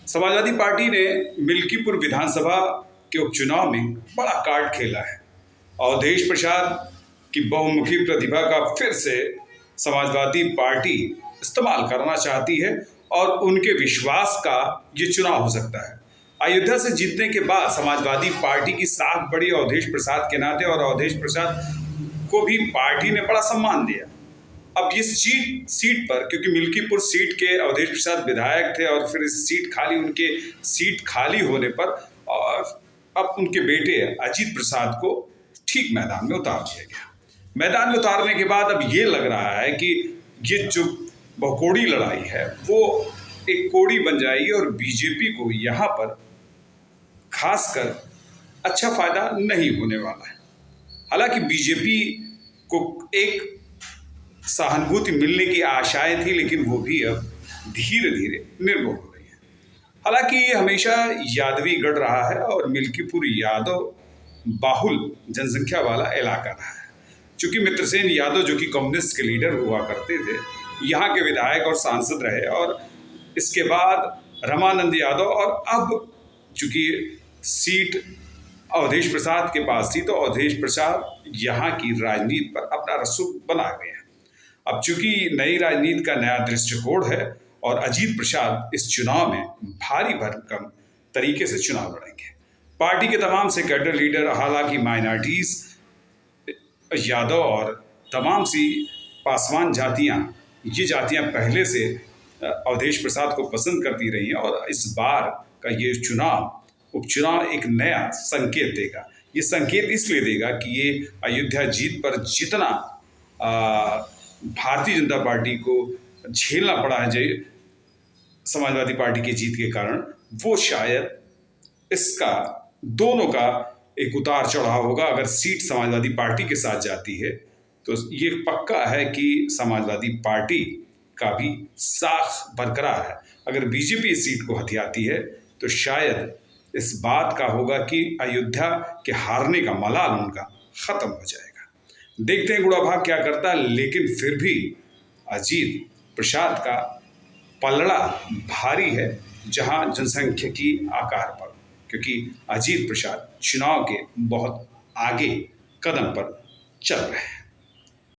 Samajwadi party ने मिल्कीपुर विधानसभा के उपचुनाव में बड़ा कार्ड खेला है। अवधेश प्रसाद की बहुमुखी प्रतिभा का फिर से समाजवादी पार्टी इस्तेमाल करना चाहती है और उनके विश्वास का ये चुनाव हो सकता है। अयोध्या से जीतने के बाद समाजवादी पार्टी की साख बढ़ी अवधेश प्रसाद के नाते और अवधेश प्रसाद को भी पार्टी ने बड़ा सम्मान दिया। अब इस सीट पर, क्योंकि मिल्कीपुर सीट के अवधेश प्रसाद विधायक थे और फिर इस सीट खाली होने पर अब उनके बेटे अजीत प्रसाद को ठीक मैदान में उतार दिया गया। मैदान में उतारने के बाद अब ये लग रहा है कि ये जो बहुकोड़ी लड़ाई है वो एक कोड़ी बन जाएगी और बीजेपी को यहाँ पर खासकर अच्छा फायदा नहीं होने वाला है। हालांकि बीजेपी को एक सहानुभूति मिलने की आशाएं थी, लेकिन वो भी अब धीरे धीरे निर्मूल हो रही है। हालांकि ये हमेशा यादवी गढ़ रहा है और मिल्कीपुर यादव बाहुल जनसंख्या वाला इलाका रहा है। चूंकि मित्रसेन यादव जो कि कांग्रेस के लीडर हुआ करते थे, यहाँ के विधायक और सांसद रहे और इसके बाद रमानंद यादव, और अब चूंकि सीट अवधेश प्रसाद के पास थी तो अवधेश प्रसाद यहाँ की राजनीति पर अपना रसूख बना गए हैं। अब चूंकि नई राजनीति का नया दृष्टिकोण है और अजीत प्रसाद इस चुनाव में भारी भरकम तरीके से चुनाव लड़ेंगे। पार्टी के तमाम से कैडर लीडर, हालांकि माइनॉरिटीज, यादव और तमाम सी पासवान जातियां, ये जातियां पहले से अवधेश प्रसाद को पसंद करती रही हैं और इस बार का ये उपचुनाव एक नया संकेत देगा। ये संकेत इसलिए देगा कि ये अयोध्या जीत पर जितना भारतीय जनता पार्टी को झेलना पड़ा है समाजवादी पार्टी की जीत के कारण, वो शायद इसका दोनों का एक उतार चढ़ाव होगा। अगर सीट समाजवादी पार्टी के साथ जाती है तो ये पक्का है कि समाजवादी पार्टी का भी साख बरकरार है। अगर बीजेपी इस सीट को हथियाती है तो शायद इस बात का होगा कि अयोध्या के हारने का मलाल उनका खत्म हो जाएगा। देखते हैं गुड़ा भाग क्या करता है, लेकिन फिर भी अजीत प्रसाद का पलड़ा भारी है जहां जनसंख्यिकी आकार पर, क्योंकि अजीत प्रसाद चुनाव के बहुत आगे कदम पर चल रहे हैं।